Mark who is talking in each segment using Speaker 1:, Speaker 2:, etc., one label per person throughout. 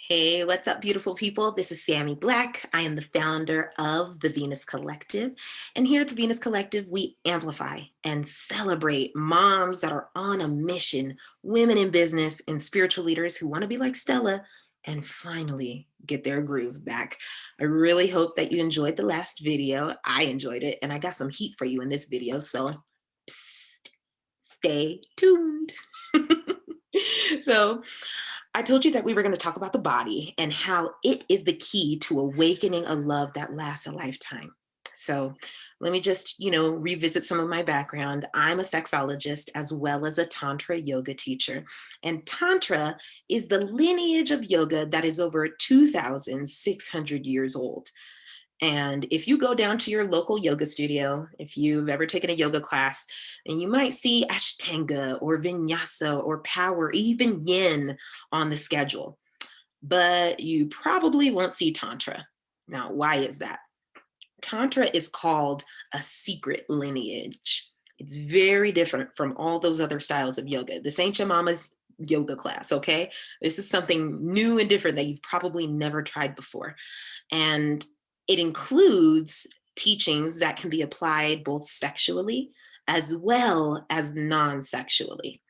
Speaker 1: Hey, what's up, beautiful people? This is Sammy Black. I am the founder of the Venus Collective. And here at the Venus Collective, we amplify and celebrate moms that are on a mission, women in business, and spiritual leaders who want to be like Stella and finally get their groove back. I really hope that you enjoyed the last video. I enjoyed it, and I got some heat for you in this video. So psst, stay tuned. So, I told you that we were going to talk about the body and how it is the key to awakening a love that lasts a lifetime. So let me just, revisit some of my background. I'm a sexologist as well as a Tantra yoga teacher. And Tantra is the lineage of yoga that is over 2,600 years old. And if you go down to your local yoga studio, if you've ever taken a yoga class, and you might see Ashtanga or Vinyasa or Power, even Yin on the schedule, but you probably won't see Tantra. Now, why is that? Tantra is called a secret lineage. It's very different from all those other styles of yoga. This ain't your mama's yoga class, okay? This is something new and different that you've probably never tried before. And it includes teachings that can be applied both sexually as well as non-sexually.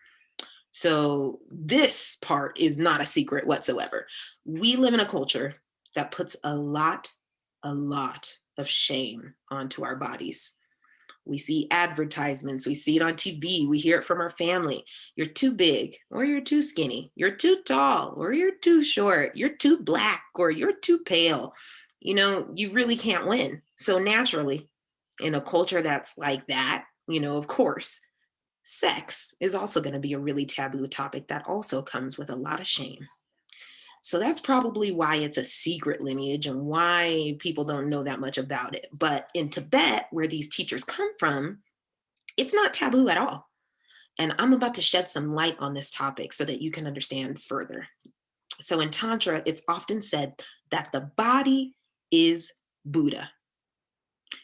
Speaker 1: So this part is not a secret whatsoever. We live in a culture that puts a lot of shame onto our bodies. We see advertisements, we see it on TV, we hear it from our family. You're too big, or you're too skinny. You're too tall, or you're too short. You're too black, or you're too pale. You really can't win. So naturally, in a culture that's like that, of course, sex is also going to be a really taboo topic that also comes with a lot of shame. So that's probably why it's a secret lineage and why people don't know that much about it. But in Tibet, where these teachers come from, it's not taboo at all. And I'm about to shed some light on this topic so that you can understand further. So in Tantra, it's often said that the body is Buddha.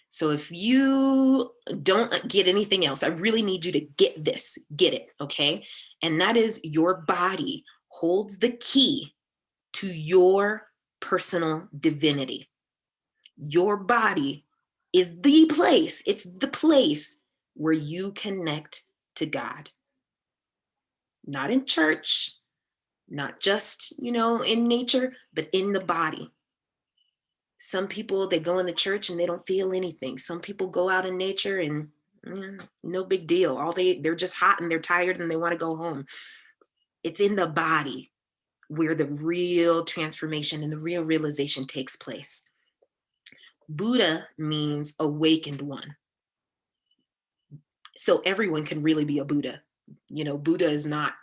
Speaker 1: So if you don't get anything else, I really need you to get this, get it, okay? And that is your body holds the key to your personal divinity. Your body is the place, it's the place where you connect to God. Not in church, not just, in nature, but in the body. Some people, they go in the church and they don't feel anything. Some people go out in nature and no big deal. They're just hot and they're tired and they want to go home. It's in the body where the real transformation and the real realization takes place. Buddha means awakened one. So everyone can really be a Buddha. Buddha is not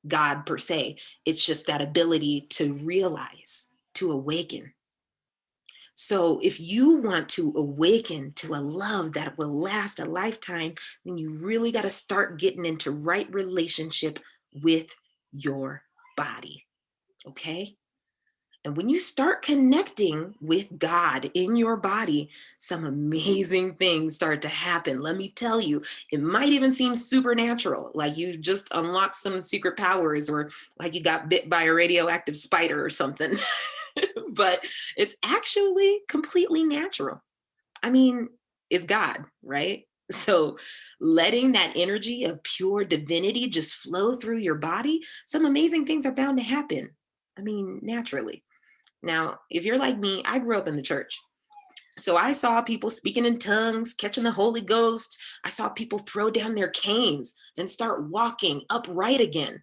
Speaker 1: God per se. It's just that ability to realize, to awaken. So if you want to awaken to a love that will last a lifetime, then you really got to start getting into right relationship with your body. Okay? And when you start connecting with God in your body, some amazing things start to happen. Let me tell you, it might even seem supernatural, like you just unlocked some secret powers or like you got bit by a radioactive spider or something. But it's actually completely natural. I mean, it's God, right? So letting that energy of pure divinity just flow through your body, some amazing things are bound to happen. I mean, naturally. Now, if you're like me, I grew up in the church. So I saw people speaking in tongues, catching the Holy Ghost. I saw people throw down their canes and start walking upright again.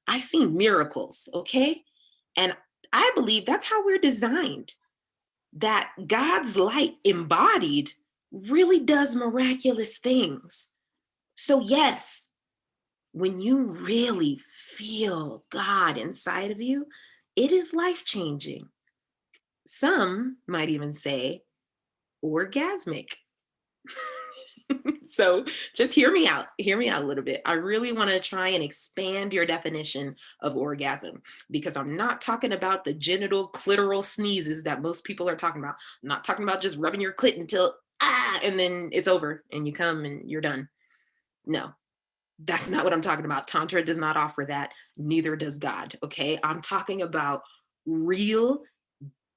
Speaker 1: I seen miracles, okay? And I believe that's how we're designed, that God's light embodied really does miraculous things. So yes, when you really feel God inside of you, it is life-changing. Some might even say orgasmic. So just hear me out a little bit. I really want to try and expand your definition of orgasm, because I'm not talking about the genital clitoral sneezes that most people are talking about. I'm not talking about just rubbing your clit until and then it's over and you come and you're done. No, that's not what I'm talking about. Tantra does not offer that. Neither does God. Okay. I'm talking about real,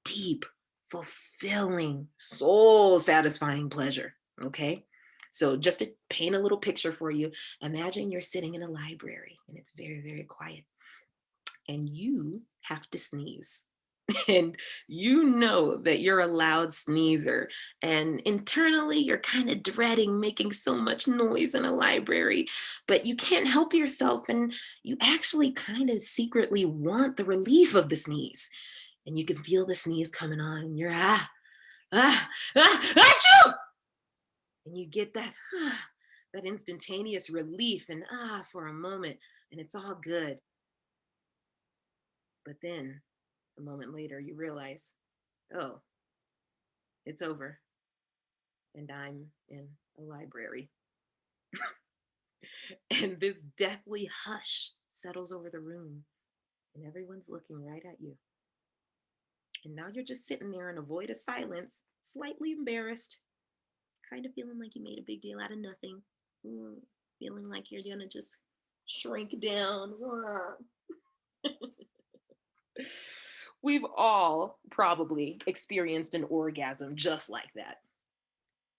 Speaker 1: deep, fulfilling, soul satisfying pleasure. Okay. So, just to paint a little picture for you, imagine you're sitting in a library and it's very, very quiet, and you have to sneeze. And you know that you're a loud sneezer. And internally, you're kind of dreading making so much noise in a library, but you can't help yourself. And you actually kind of secretly want the relief of the sneeze. And you can feel the sneeze coming on, and you're achoo! And you get that, that instantaneous relief and for a moment, and it's all good. But then a moment later, you realize, oh, it's over, and I'm in a library. And this deathly hush settles over the room, and everyone's looking right at you. And now you're just sitting there in a void of silence, slightly embarrassed, kind of feeling like you made a big deal out of nothing, feeling like you're gonna just shrink down. We've all probably experienced an orgasm just like that.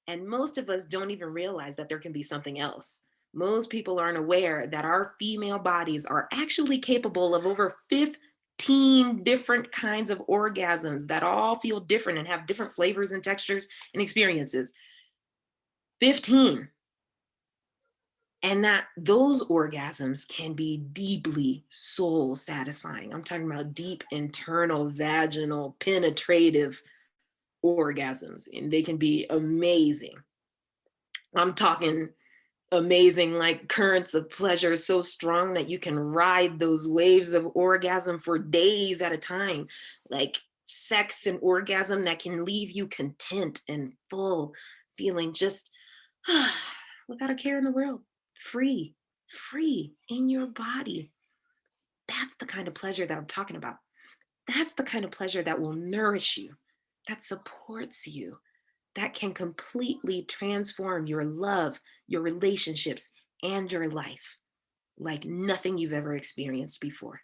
Speaker 1: And most of us don't even realize that there can be something else. Most people aren't aware that our female bodies are actually capable of over 15 different kinds of orgasms that all feel different and have different flavors and textures and experiences. 15. And that those orgasms can be deeply soul satisfying. I'm talking about deep internal vaginal penetrative orgasms, and they can be amazing. I'm talking amazing, like currents of pleasure so strong that you can ride those waves of orgasm for days at a time, like sex and orgasm that can leave you content and full, feeling just without a care in the world, free, free in your body. That's the kind of pleasure that I'm talking about. That's the kind of pleasure that will nourish you, that supports you, that can completely transform your love, your relationships, and your life like nothing you've ever experienced before.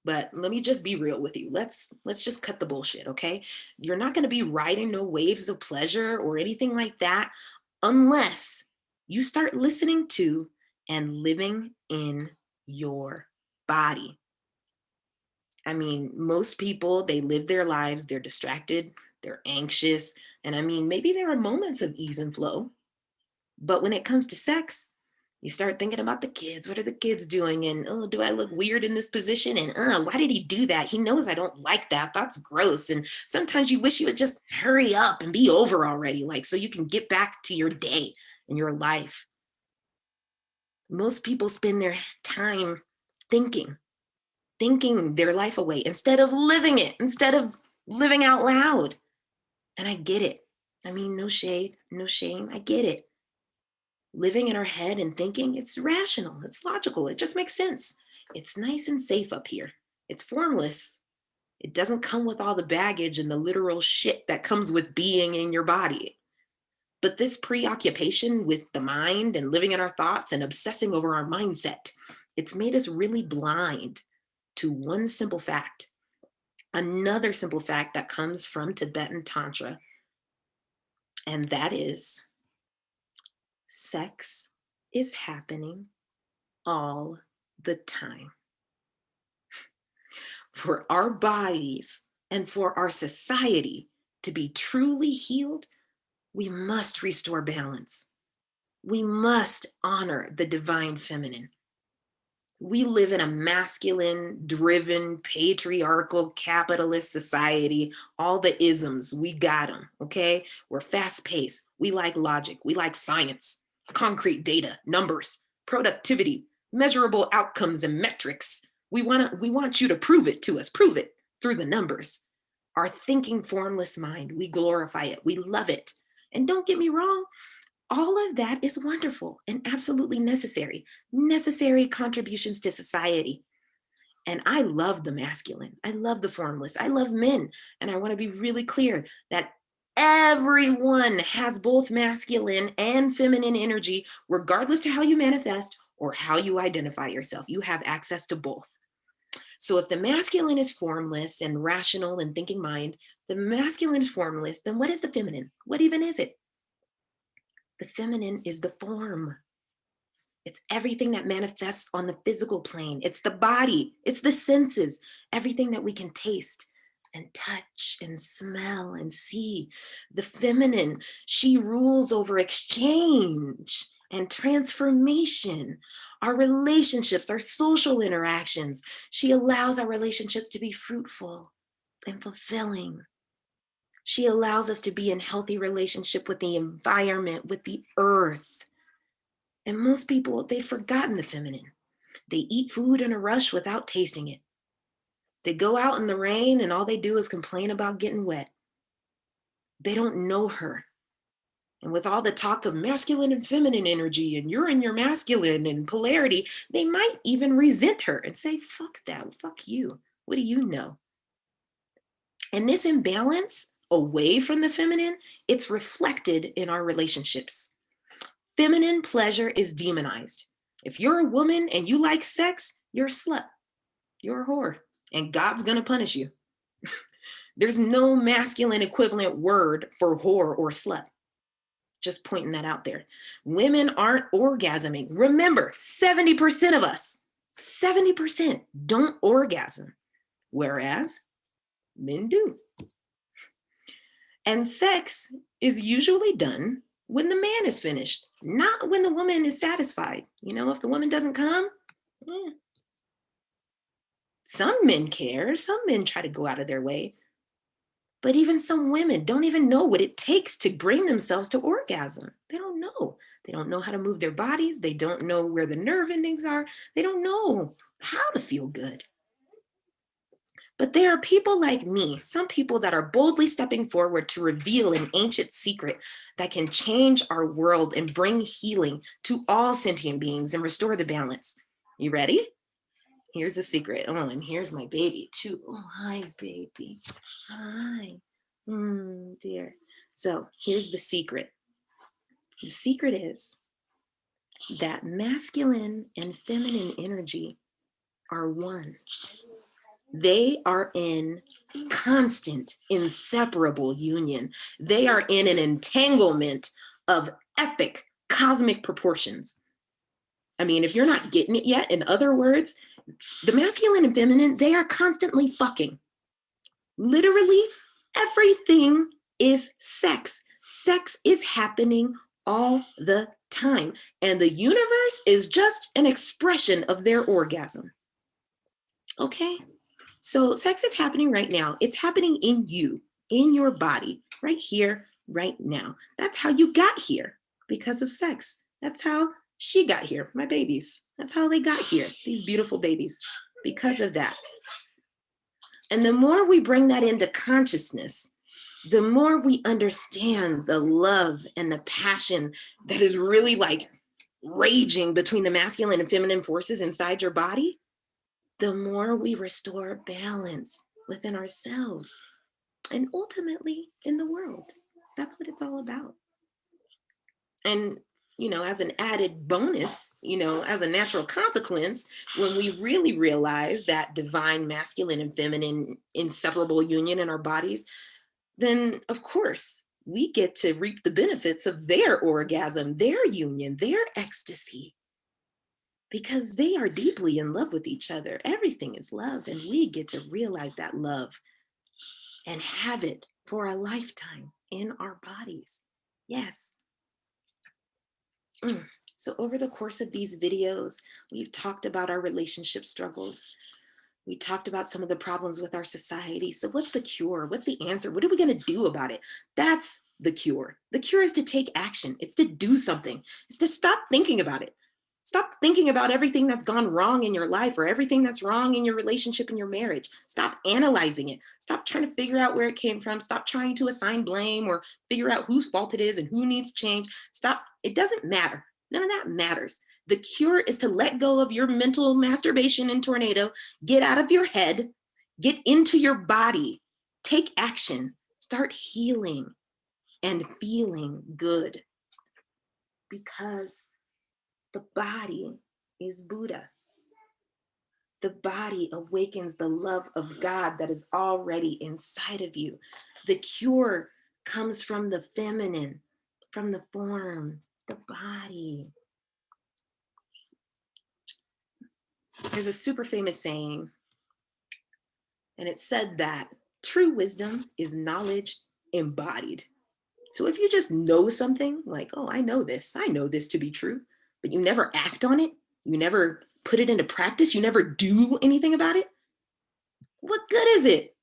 Speaker 1: But let me just be real with you. Let's just cut the bullshit, okay? You're not going to be riding no waves of pleasure or anything like that unless you start listening to and living in your body. I mean, most people, they live their lives, they're distracted, they're anxious, and I mean, maybe there are moments of ease and flow, but when it comes to sex, you start thinking about the kids. What are the kids doing? And oh, do I look weird in this position? And why did he do that? He knows I don't like that. That's gross. And sometimes you wish you would just hurry up and be over already, like so you can get back to your day and your life. Most people spend their time thinking their life away instead of living it, instead of living out loud. And I get it. I mean, no shade, no shame. I get it. Living in our head and thinking, it's rational, it's logical, it just makes sense. It's nice and safe up here. It's formless. It doesn't come with all the baggage and the literal shit that comes with being in your body. But this preoccupation with the mind and living in our thoughts and obsessing over our mindset, it's made us really blind to one simple fact. Another simple fact that comes from Tibetan Tantra, and that is sex is happening all the time. For our bodies and for our society to be truly healed, we must restore balance. We must honor the divine feminine. We live in a masculine, driven, patriarchal, capitalist society. All the isms, we got them, okay? We're fast paced. We like logic. We like science, concrete data, numbers, productivity, measurable outcomes and metrics. We want you to prove it to us, prove it through the numbers. Our thinking formless mind, we glorify it, we love it. And don't get me wrong, all of that is wonderful and absolutely necessary contributions to society. And I love the masculine. I love the formless. I love men. And I want to be really clear that everyone has both masculine and feminine energy, regardless to how you manifest or how you identify yourself. You have access to both. So if the masculine is formless and rational and thinking mind, the masculine is formless, then what is the feminine? What even is it? The feminine is the form. It's everything that manifests on the physical plane. It's the body, it's the senses, everything that we can taste and touch and smell and see. The feminine, she rules over exchange and transformation, our relationships, our social interactions. She allows our relationships to be fruitful and fulfilling. She allows us to be in healthy relationship with the environment, with the earth. And most people, they've forgotten the feminine. They eat food in a rush without tasting it. They go out in the rain and all they do is complain about getting wet. They don't know her. And with all the talk of masculine and feminine energy and you're in your masculine and polarity, they might even resent her and say, fuck that, fuck you. What do you know? And this imbalance away from the feminine, it's reflected in our relationships. Feminine pleasure is demonized. If you're a woman and you like sex, you're a slut. You're a whore. And God's going to punish you. There's no masculine equivalent word for whore or slut. Just pointing that out there. Women aren't orgasming. Remember, 70% of us, 70% don't orgasm, whereas men do. And sex is usually done when the man is finished, not when the woman is satisfied. You know, if the woman doesn't come, some men care, some men try to go out of their way. But even some women don't even know what it takes to bring themselves to orgasm. They don't know. They don't know how to move their bodies. They don't know where the nerve endings are. They don't know how to feel good. But there are people like me, some people that are boldly stepping forward to reveal an ancient secret that can change our world and bring healing to all sentient beings and restore the balance. You ready? Here's the secret. Oh, and here's my baby too. Oh, hi, baby. Hi. Dear. So here's the secret. The secret is that masculine and feminine energy are one. They are in constant, inseparable union. They are in an entanglement of epic cosmic proportions. I mean, if you're not getting it yet, in other words, the masculine and feminine, they are constantly fucking. Literally, everything is sex. Sex is happening all the time. And the universe is just an expression of their orgasm. Okay? So sex is happening right now. It's happening in you, in your body, right here, right now. That's how you got here, because of sex. That's how she got here, my babies. That's how they got here, these beautiful babies, because of that. And the more we bring that into consciousness, the more we understand the love and the passion that is really like raging between the masculine and feminine forces inside your body, the more we restore balance within ourselves and ultimately in the world. That's what it's all about. And, you know, as an added bonus, you know, as a natural consequence, when we really realize that divine masculine and feminine inseparable union in our bodies, then of course we get to reap the benefits of their orgasm, their union, their ecstasy, because they are deeply in love with each other. Everything is love, and we get to realize that love and have it for a lifetime in our bodies. Yes. So over the course of these videos, we've talked about our relationship struggles. We talked about some of the problems with our society. So what's the cure? What's the answer? What are we going to do about it? That's the cure. The cure is to take action. It's to do something. It's to stop thinking about it. Stop thinking about everything that's gone wrong in your life or everything that's wrong in your relationship and your marriage. Stop analyzing it. Stop trying to figure out where it came from. Stop trying to assign blame or figure out whose fault it is and who needs change. Stop. It doesn't matter. None of that matters. The cure is to let go of your mental masturbation and tornado, get out of your head, get into your body, take action, start healing and feeling good, because the body is Buddha. The body awakens the love of God that is already inside of you. The cure comes from the feminine, from the form, the body. There's a super famous saying, and it said that true wisdom is knowledge embodied. So if you just know something like, oh, I know this to be true, but you never act on it, you never put it into practice, you never do anything about it, what good is it?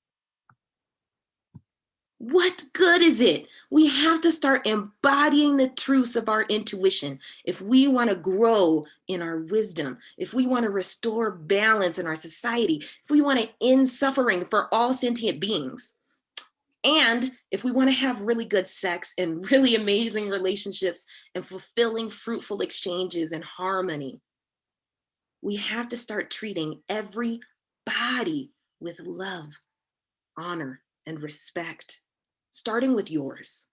Speaker 1: What good is it? We have to start embodying the truths of our intuition if we want to grow in our wisdom, if we want to restore balance in our society, if we want to end suffering for all sentient beings. And if we want to have really good sex and really amazing relationships and fulfilling, fruitful exchanges and harmony, we have to start treating every body with love, honor, and respect, starting with yours.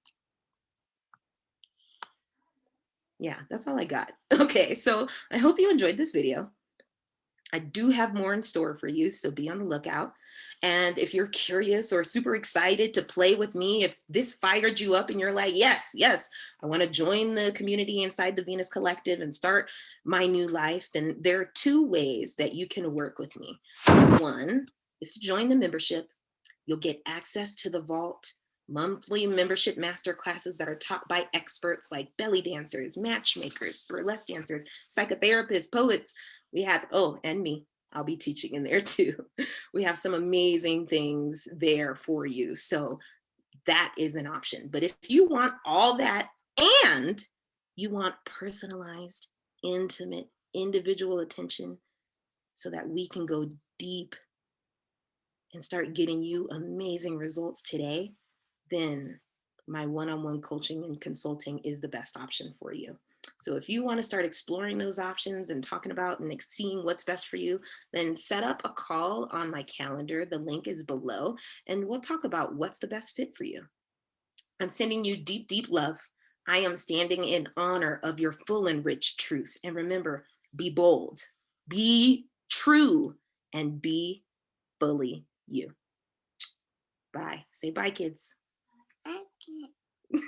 Speaker 1: Yeah, that's all I got. Okay, so I hope you enjoyed this video. I do have more in store for you, so be on the lookout. And if you're curious or super excited to play with me, if this fired you up and you're like, yes, yes, I want to join the community inside the Venus Collective and start my new life, then there are two ways that you can work with me. One is to join the membership. You'll get access to the vault, monthly membership master classes that are taught by experts like belly dancers, matchmakers, burlesque dancers, psychotherapists, poets. We have, oh, and me, I'll be teaching in there too. We have some amazing things there for you. So that is an option. But if you want all that and you want personalized, intimate, individual attention so that we can go deep and start getting you amazing results today, then my one-on-one coaching and consulting is the best option for you. So if you want to start exploring those options and talking about and seeing what's best for you, then set up a call on my calendar. The link is below, and we'll talk about what's the best fit for you. I'm sending you deep, deep love. I am standing in honor of your full and rich truth. And remember, be bold, be true, and be fully you. Bye. Say bye, kids. Okay.